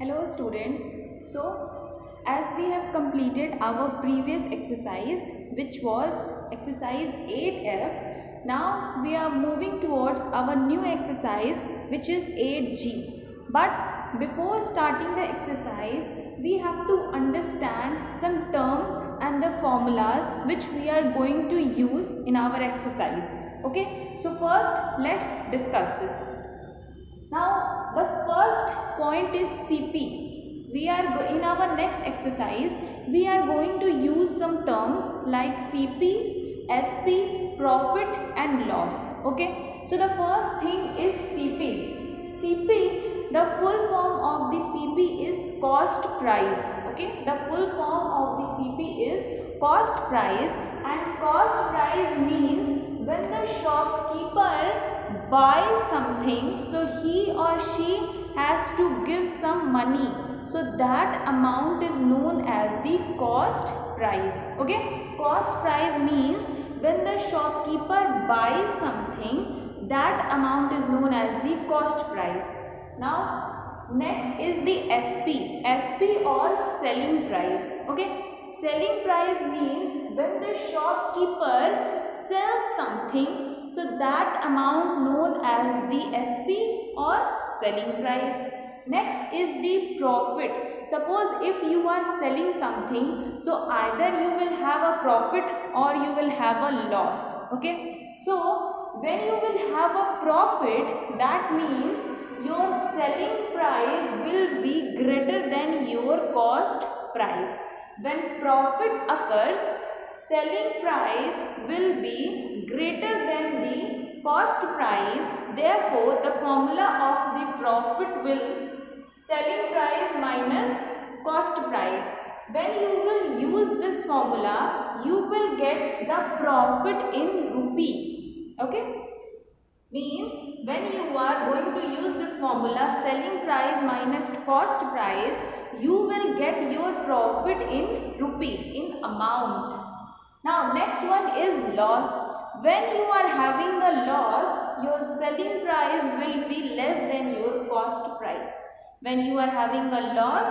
Hello students. So as we have completed our previous exercise, which was exercise 8F, now we are moving towards our new exercise, which is 8G. But before starting the exercise, we have to understand some terms and the formulas which we are going to use in our exercise. Okay, so first let's discuss this. Now the first point is CP. In our next exercise, we are going to use some terms like CP, SP, profit and loss. Okay. So the first thing is CP. CP, the full form of the CP is cost price. Okay. The full form of the CP is cost price, and cost price means when the shopkeeper buy something, so he or she has to give some money, so that amount is known as the cost price. Okay, cost price means when the shopkeeper buys something, that amount is known as the cost price. Now next is the SP or selling price. Okay, selling price means when the shopkeeper sells something, so that amount known as the SP or selling price. Next is the profit. Suppose if you are selling something, so either you will have a profit or you will have a loss. Okay. So when you will have a profit, that means your selling price will be greater than your cost price. When profit occurs, selling price will be greater than the cost price. Therefore, the formula of the profit will selling price minus cost price. When you will use this formula, you will get the profit in rupee. Okay? Means when you are going to use this formula, selling price minus cost price, you will get your profit in rupee, in amount. Now next one is loss. When you are having a loss, your selling price will be less than your cost price. When you are having a loss,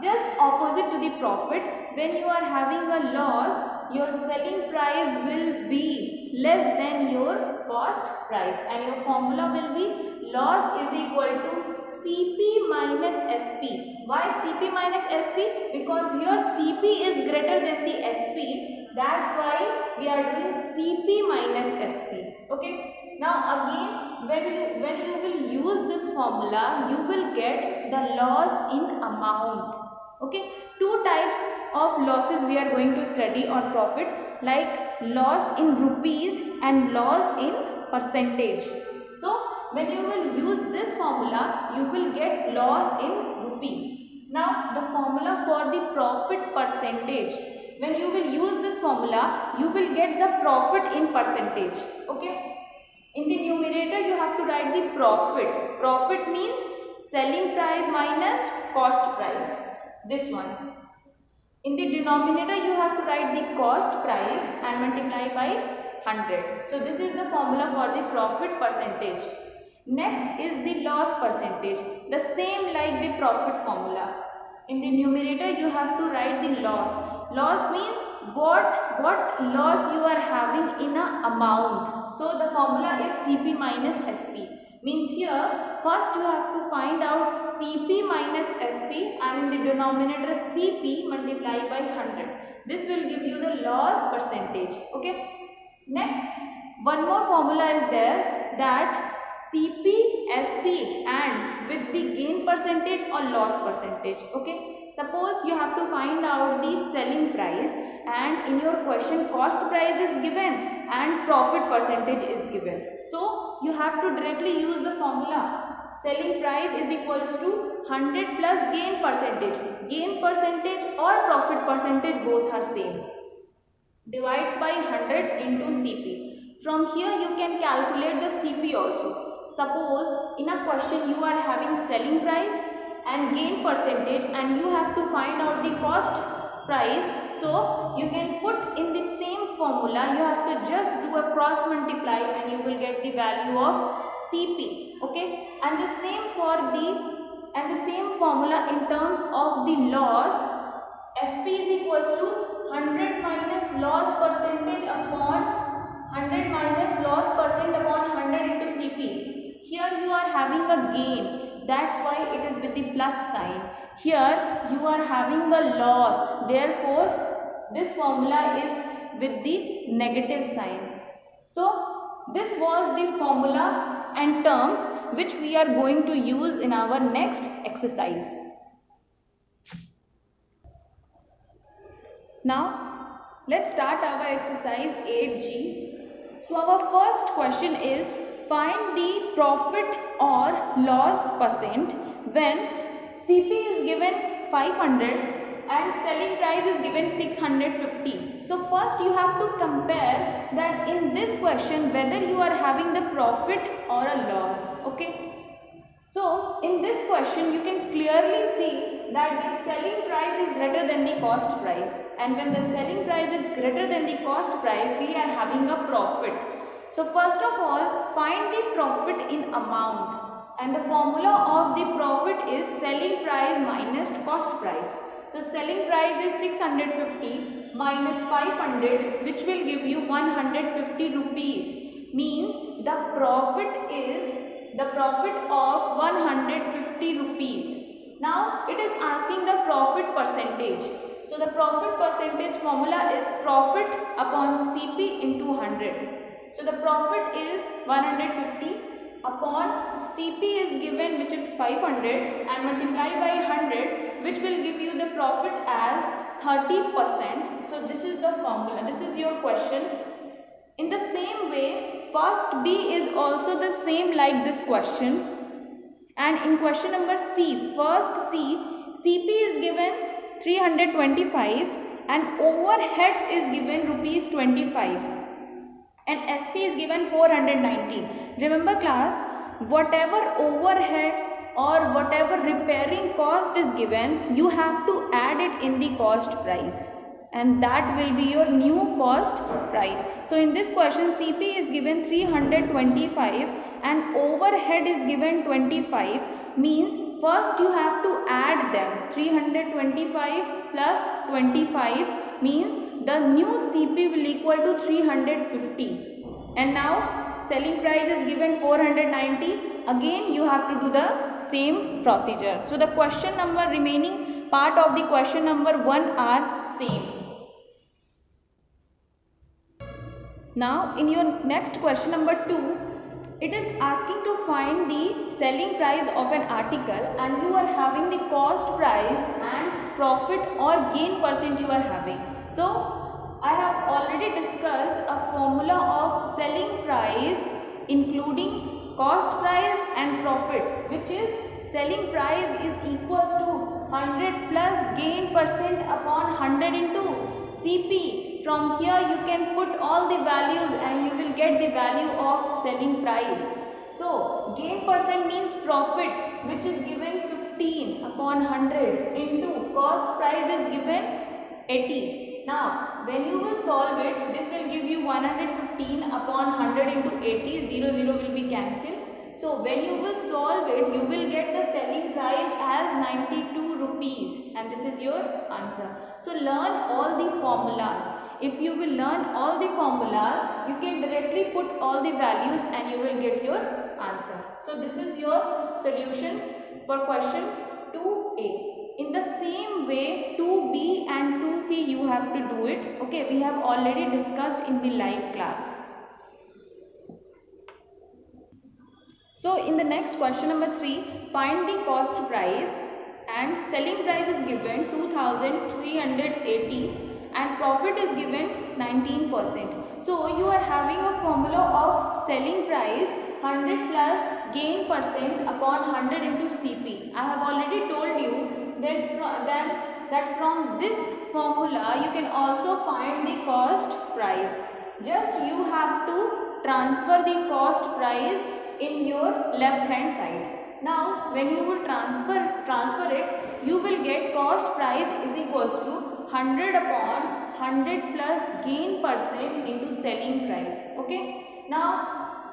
just opposite to the profit, when you are having a loss, your selling price will be less than your cost price, and your formula will be loss is equal to CP minus SP. Why CP minus SP? Because here CP is greater than the SP. That's why we are doing CP minus SP. Okay. Now again, when you will use this formula, you will get the loss in amount. Okay. Two types of losses we are going to study on profit, like loss in rupees and loss in percentage. So when you will use this formula, you will get loss in rupee. Now the formula for the profit percentage. When you will use this formula, you will get the profit in percentage. Okay. In the numerator, you have to write the profit. Profit means selling price minus cost price. This one. In the denominator, you have to write the cost price and multiply by 100. So this is the formula for the profit percentage. Next is the loss percentage. The same like the profit formula. In the numerator, you have to write the loss. Loss means what loss you are having in a amount. So the formula is CP minus SP. Means here first you have to find out CP minus SP, and in the denominator CP multiply by 100. This will give you the loss percentage. Okay. Next, one more formula is there, that CP, SP and with the gain percentage or loss percentage. Okay. Suppose you have to find out the selling price, and in your question cost price is given and profit percentage is given. So you have to directly use the formula. Selling price is equals to 100 plus gain percentage. Gain percentage or profit percentage both are same. Divides by 100 into CP. From here you can calculate the CP also. Suppose in a question you are having selling price and gain percentage, and you have to find out the cost price. So you can put in the same formula, you have to just do a cross multiply and you will get the value of CP. Okay, and the same for the and the same formula in terms of the loss, SP is equals to 100 minus loss percentage upon 100 minus loss percent upon 100 into CP. Here you are having a gain, that's why it is with the plus sign. Here you are having a loss, therefore this formula is with the negative sign. So this was the formula and terms which we are going to use in our next exercise. Now let's start our exercise 8G. So our first question is, find the profit or loss percent when CP is given 500 and selling price is given 650. So first you have to compare that in this question whether you are having the profit or a loss. Okay. So in this question you can clearly see that the selling price is greater than the cost price, and when the selling price is greater than the cost price we are having a profit. So first of all, find the profit in amount, and the formula of the profit is selling price minus cost price. So selling price is 650 minus 500, which will give you 150 rupees, means the profit of 150 rupees. Now it is asking the profit percentage. So the profit percentage formula is profit upon CP into 100. So the profit is 150 upon CP is given, which is 500, and multiply by 100, which will give you the profit as 30%. So this is the formula. This is your question. In the same way, first B is also the same like this question. And in question number C, first C, CP is given 325 and overheads is given rupees 25 and SP is given 490. Remember class, whatever overheads or whatever repairing cost is given, you have to add it in the cost price, and that will be your new cost price. So in this question CP is given 325 and overhead is given 25, means first you have to add them. 325 plus 25 means the new CP will equal to 350, and now selling price is given 490. Again you have to do the same procedure. So the question number, remaining part of the question number 1 are same. Now in your next question number 2, it is asking to find the selling price of an article, and you are having the cost price and profit or gain percent you are having. So I have already discussed a formula of selling price including cost price and profit, which is selling price is equals to 100 plus gain percent upon 100 into CP. From here you can put all the values and you will get the value of selling price. So gain percent means profit, which is given 15 upon 100 into cost price is given 80. Now when you will solve it, this will give you 115 upon 100 into 80, 0 will be cancelled. So when you will solve it, you will get the selling price as 92 rupees, and this is your answer. So learn all the formulas. If you will learn all the formulas, you can directly put all the values and you will get your answer. So this is your solution for question 2A. In the same way, 2B and 2C you have to do it. Okay, we have already discussed in the live class. So in the next question number 3, find the cost price, and selling price is given 2380 and profit is given 19%. So you are having a formula of selling price 100 plus gain percent upon 100 into CP. I have already told you that from this formula you can also find the cost price. Just you have to transfer the cost price in your left hand side. Now when you will transfer it, you will get cost price is equals to 100 upon 100 plus gain percent into selling price. Okay, now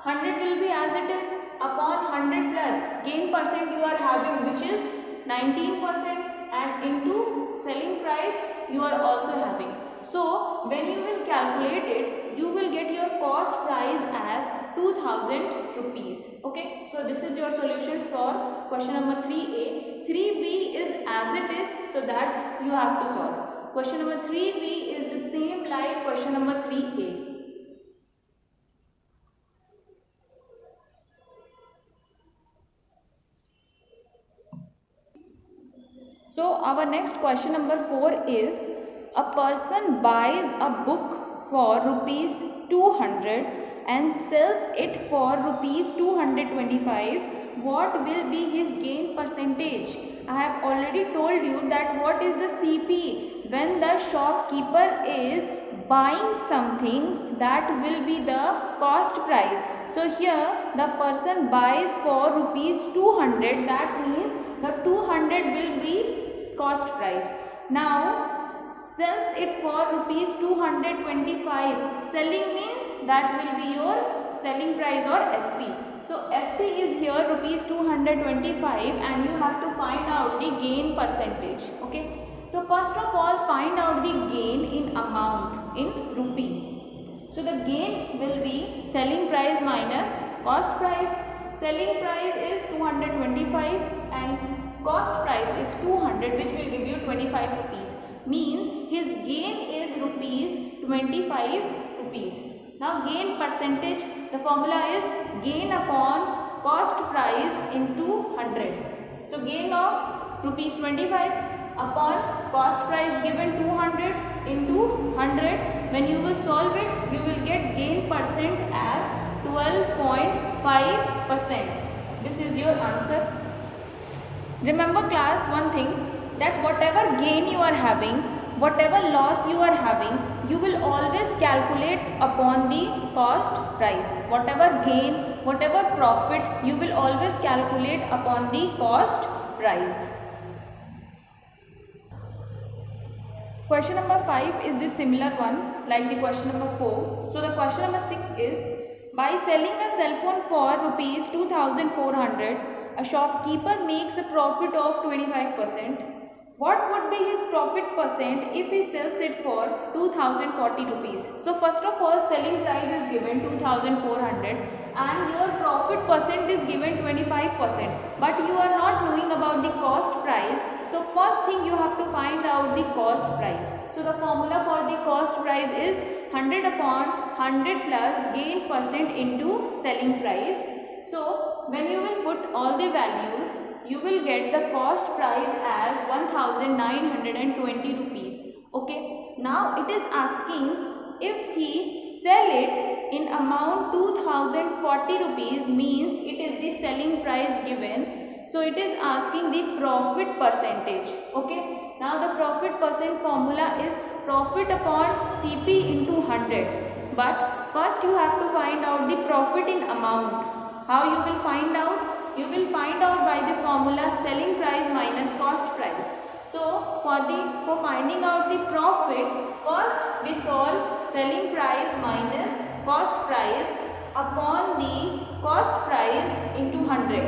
100 will be as it is, upon 100 plus gain percent you are having, which is 19%, and into selling price you are also having. So when you will calculate it, you will get your cost price as 2000 rupees. Okay, so this is your solution for question number 3A. 3B is as it is, so that you have to solve. Question number 3B is the same like question number 3A. So our next question number 4 is, a person buys a book for rupees 200 and sells it for rupees 225. What will be his gain percentage? I have already told you that what is the CP. When the shopkeeper is buying something, that will be the cost price. So here the person buys for rupees 200, that means the 200 will be cost price. Now sells it for rupees 225. Selling means that will be your selling price or SP. So SP is here rupees 225 and you have to find out the gain percentage. Okay. So first of all, find out the gain in amount, in rupee. So the gain will be selling price minus cost price. Selling price is 225 and cost price is 200, which will give you 25 rupees. Means his gain is rupees 25 rupees. Now gain percentage, the formula is gain upon cost price into 100. So gain of rupees 25 upon cost price given 200 into 100. When you will solve it, you will get gain percent as 12.5%. This is your answer. Remember class, one thing, that whatever gain you are having, whatever loss you are having, you will always calculate upon the cost price. Whatever gain, whatever profit, you will always calculate upon the cost price. Question number 5 is the similar one like the question number 4. So the question number 6 is, by selling a cell phone for rupees 2400, a shopkeeper makes a profit of 25%. What would be his profit percent if he sells it for 2040 rupees? So first of all, selling price is given 2400 and your profit percent is given 25%. But you are not knowing about the cost price. So first thing you have to find out the cost price. So the formula for the cost price is 100 upon 100 plus gain percent into selling price. So when you will put all the values, you will get the cost price as 1920 rupees. Okay. Now it is asking if he sell it in amount 2040 rupees, means it is the selling price given. So it is asking the profit percentage. Okay. Now the profit percent formula is profit upon CP into 100. But first you have to find out the profit in amount. How you will find out? You will find out by the formula selling price minus cost price. So for finding out the profit, first we solve selling price minus cost price upon the cost price into 100.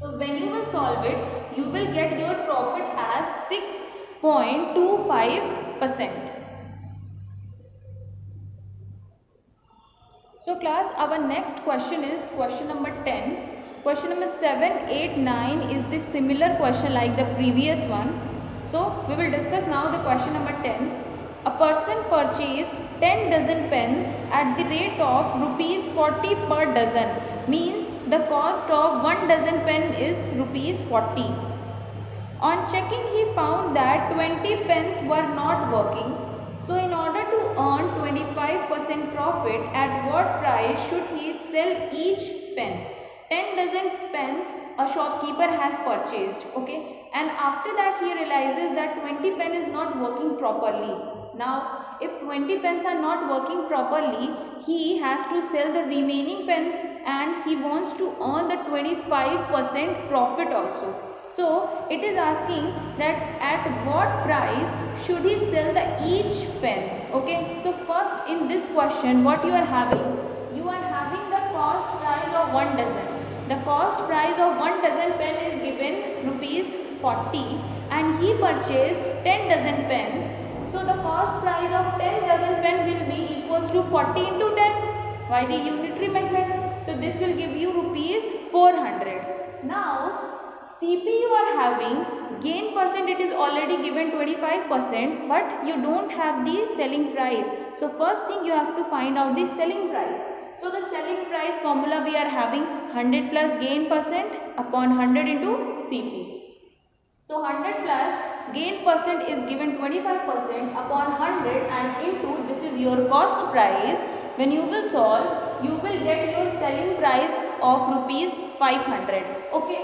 So when you will solve it, you will get your profit as 6.25%. So class, our next question is question number 10. Question number 7, 8, 9 is the similar question like the previous one. So we will discuss now the question number 10. A person purchased 10 dozen pens at the rate of rupees 40 per dozen. Means the cost of 1 dozen pen is rupees 40. On checking, he found that 20 pens were not working. So in order to earn 25% profit, at what price should he sell each pen? 10 dozen pen a shopkeeper has purchased. Okay. And after that he realizes that 20 pen is not working properly. Now if 20 pens are not working properly, he has to sell the remaining pens and he wants to earn the 25% profit also. So it is asking that at what price should he sell the each pen. Okay. So first in this question, what you are having? You are having the cost price of of 1 dozen. The cost price of 1 dozen pen is given rupees 40 and he purchased 10 dozen pens. So the cost price of 10 dozen pen will be equals to 40 into 10 by the unitary method. So this will give you rupees 400. Now CP you are having, gain percent it is already given 25%, but you don't have the selling price. So first thing you have to find out the selling price. So the selling price formula we are having 100 plus gain percent upon 100 into CP. So 100 plus gain percent is given 25% upon 100 and into this is your cost price. When you will solve, you will get your selling price of rupees 500. Okay.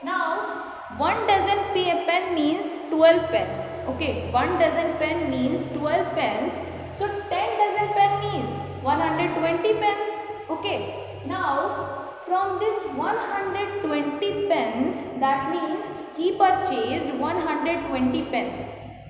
Now 1 dozen pen means 12 pens. Okay. 1 dozen pen means 12 pens. So 10 dozen pen means 120 pens. Okay. Now from this 120 pens, that means he purchased 120 pens.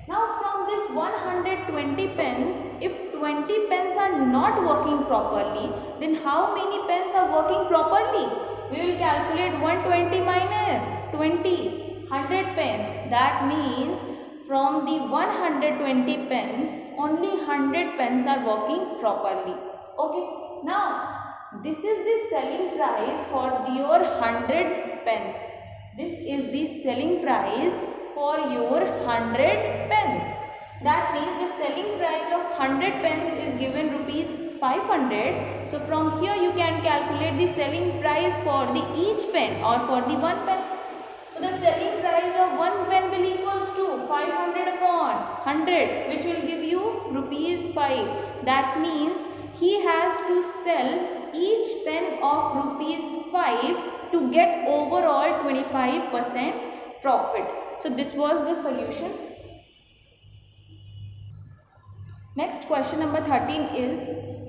Now from this 120 pens, if 20 pens are not working properly, then how many pens are working properly? We will calculate 120 minus 20, 100 pens. That means from the 120 pens, only 100 pens are working properly. Okay. Now this is the selling price for your 100 pens. This is the selling price for your 100 pens. That means the selling price of 100 pens is given rupees 500. So from here you can calculate the selling price for the each pen or for the one pen. So the selling price of one pen will equals to 500 upon 100, which will give you rupees 5. That means he has to sell each pen of rupees 5 to get overall 25% profit. So this was the solution. Next question number 13 is,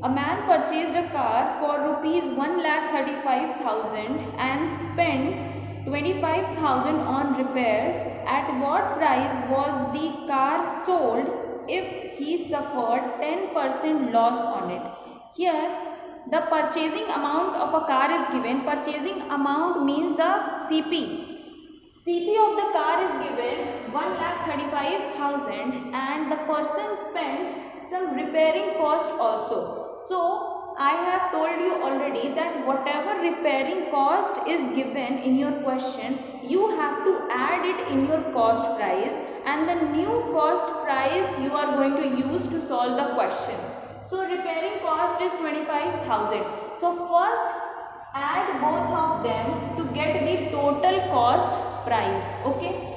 a man purchased a car for rupees 1,35,000 and spent 25,000 on repairs. At what price was the car sold if he suffered 10% loss on it? Here the purchasing amount of a car is given. Purchasing amount means the CP. CP of the car is given 1,35,000 and the person spent some repairing cost also. So I have told you already that whatever repairing cost is given in your question, you have to add it in your cost price, and the new cost price you are going to use to solve the question. So repairing cost is 25,000. So first add both of them to get the total cost price. Okay.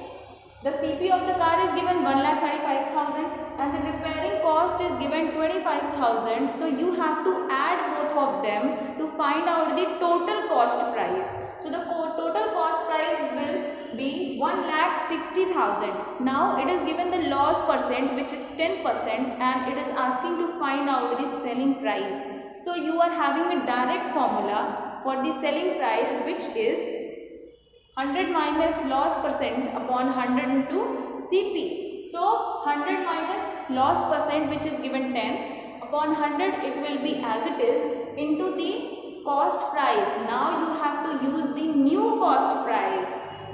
The CP of the car is given 1,35,000 and the repairing cost is given 25,000. So you have to add both of them to find out the total cost price. So the total cost price will be 1,60,000. Now it is given the loss percent, which is 10%, and it is asking to find out the selling price. So you are having a direct formula for the selling price, which is 100 minus loss percent upon 100 into CP. So 100 minus loss percent, which is given 10, upon 100 it will be as it is, into the cost price. Now you have to use the new cost price,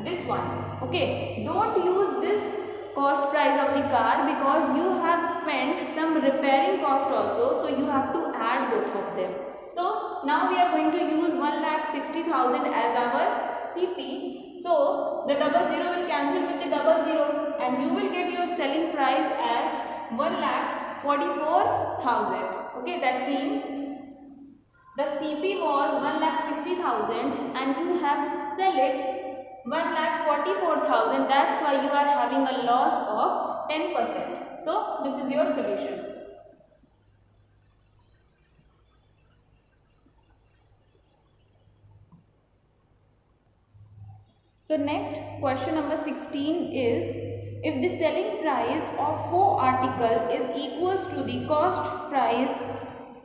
this one. Okay, don't use this cost price of the car because you have spent some repairing cost also, so you have to add both of them. So now we are going to use 1,60,000 as our CP. So the double zero will cancel with the double zero and you will get your selling price as 1,44,000. Okay, that means the CP was 1,60,000 and you have sell it 1,44,000. That's why you are having a loss of 10%. So this is your solution. So next, question number 16 is, if the selling price of 4 articles is equals to the cost price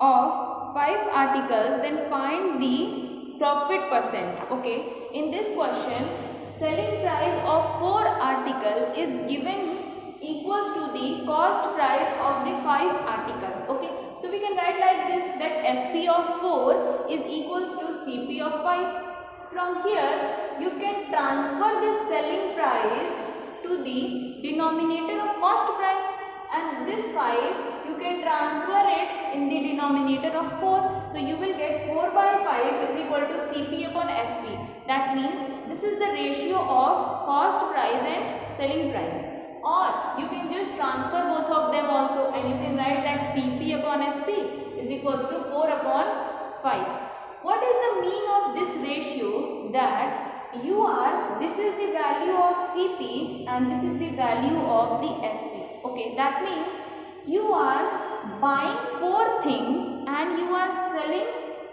of 5 articles, then find the profit percent. Okay, in this question, selling price of 4 articles is given equals to the cost price of the 5 article. Okay, so we we can write like this, that SP of 4 is equals to CP of 5. From here you can transfer this selling price to the denominator of cost price, and this 5 you can transfer it in the denominator of 4. So you will get 4 by 5 is equal to CP upon SP. That means this is the ratio of cost price and selling price. Or you can just transfer both of them also, and you can write that CP upon SP is equals to 4 upon 5. What is the mean of this ratio? That this is the value of CP and this is the value of the SP. Okay, that means you are buying 4 things and you are selling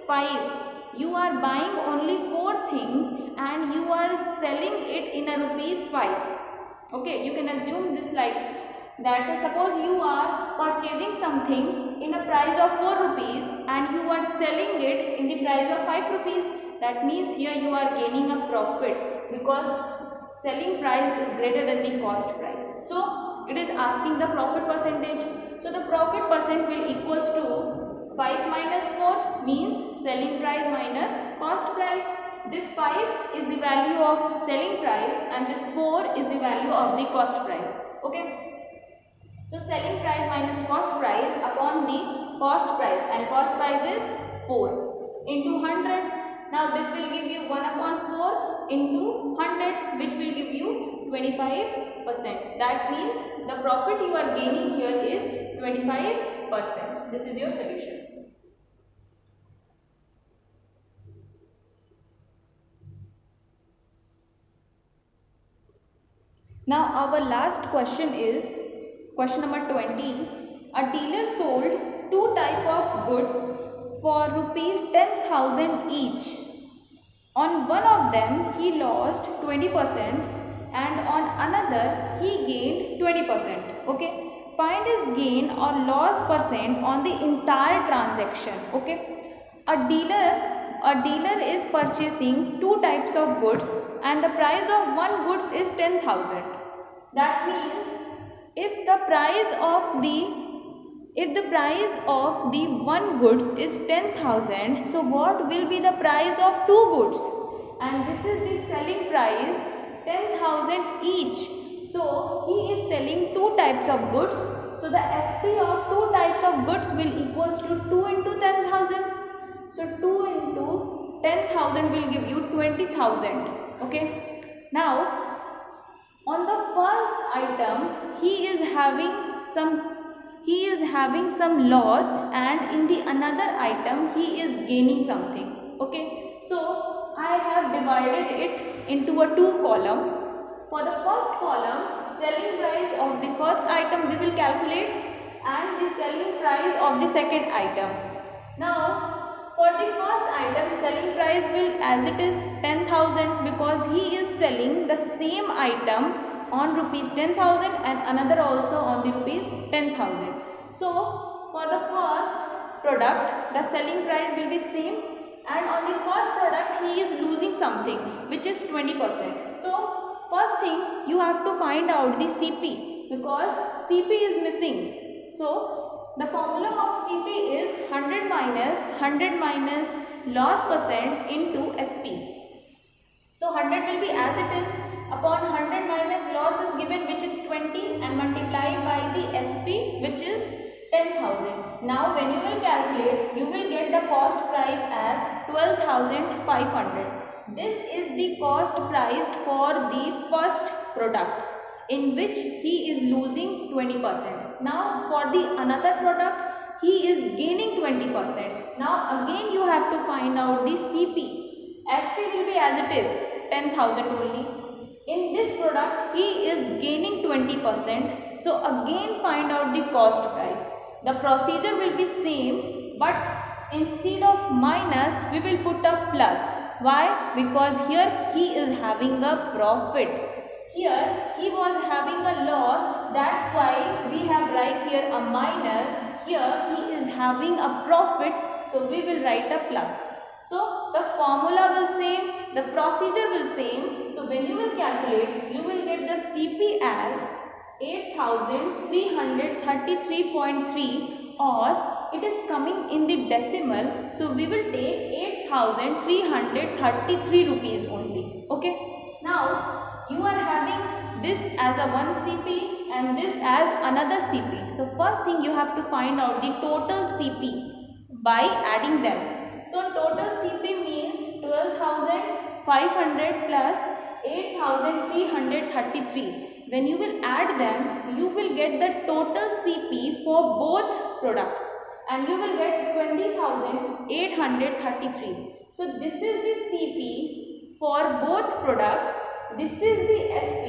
5. You are buying only 4 things and you are selling it in a rupees 5. Okay, you can assume this like that. Suppose you are purchasing something in a price of 4 rupees and you are selling it in the price of 5 rupees. That means here you are gaining a profit because selling price is greater than the cost price. So it is asking the profit percentage. So the profit percent will equals to 5 minus 4 means selling price minus cost price. This 5 is the value of selling price and this 4 is the value of the cost price. Okay. So selling price minus cost price upon the cost price, and cost price is 4 into 100. Now this will give you 1 upon 4 into 100, which will give you 25%. That means the profit you are gaining here is 25%. This is your solution. Now our last question is question number 20. A dealer sold 2 types of goods for rupees 10,000 each. On one of them he lost 20% and on another he gained 20%. Okay, find his gain or loss percent on the entire transaction. Okay, a dealer is purchasing 2 types of goods and the price of one goods is 10,000. That means if the price of the one goods is 10,000, so what will be the price of 2 goods? And this is the selling price 10,000 each. So he is selling 2 types of goods. So the SP of 2 types of goods will equals to 2 into 10,000. So 2 into 10,000 will give you 20,000. Okay. Now on the first item he is having some loss, and in the another item he is gaining something. Okay, so I have divided it into a 2 column. For the first column, selling price of the first item we will calculate and the selling price of the second item. Now for the first item, selling price will as it is 10,000 because he is selling the same item on rupees 10,000 and another also on the rupees 10,000. So for the first product the selling price will be same, and on the first product he is losing something which is 20%. So first thing you have to find out the CP because CP is missing. So the formula of CP is 100 minus loss percent into SP. So 100 will be as it is upon 100 minus loss is given which is 20 and multiplied by the SP which is 10,000. Now when you will calculate, you will get the cost price as 12,500. This is the cost price for the first product in which he is losing 20%. Now for the another product he is gaining 20%. Now again you have to find out the CP. SP will be as it is 10,000 only. In this product he is gaining 20%. So again find out the cost price. The procedure will be same, but instead of minus we will put a plus. Why? Because here he is having a profit. Here he was having a loss, that's why we have write here a minus. Here he is having a profit, so we will write a plus. So the formula will same, the procedure will same. So when you will calculate, you will get the CP as 8,333.3 or it is coming in the decimal, so we will take 8,333 rupees only. Okay. Now you are having this as a one CP and this as another CP. So first thing you have to find out the total CP by adding them. So total CP means 12,500 plus 8,333. When you will add them, you will get the total CP for both products and you will get 20,833. So this is the CP for both product. This is the SP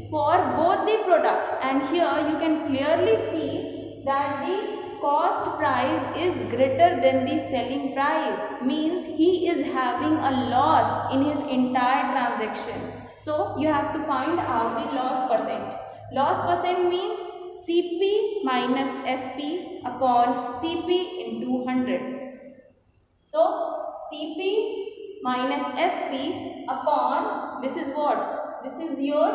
for both the product, and here you can clearly see that the cost price is greater than the selling price, means he is having a loss in his entire transaction. So you have to find out the loss percent. Loss percent means CP minus SP upon CP into 100. So CP minus SP upon, this is what? This is your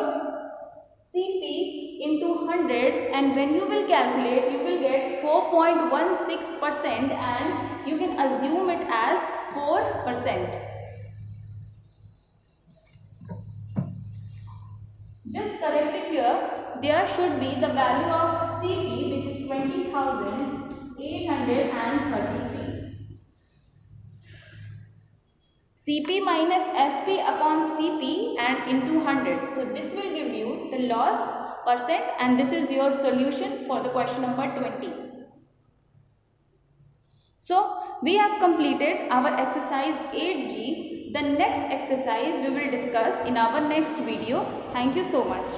CP into 100, and when you will calculate, you will get 4.16% and you can assume it as 4%. Just correct it here. There should be the value of CP, which is 20,833. CP minus SP upon CP and into 100. So this will give you the loss percent, and this is your solution for the question number 20. So we have completed our exercise 8G. The next exercise we will discuss in our next video. Thank you so much.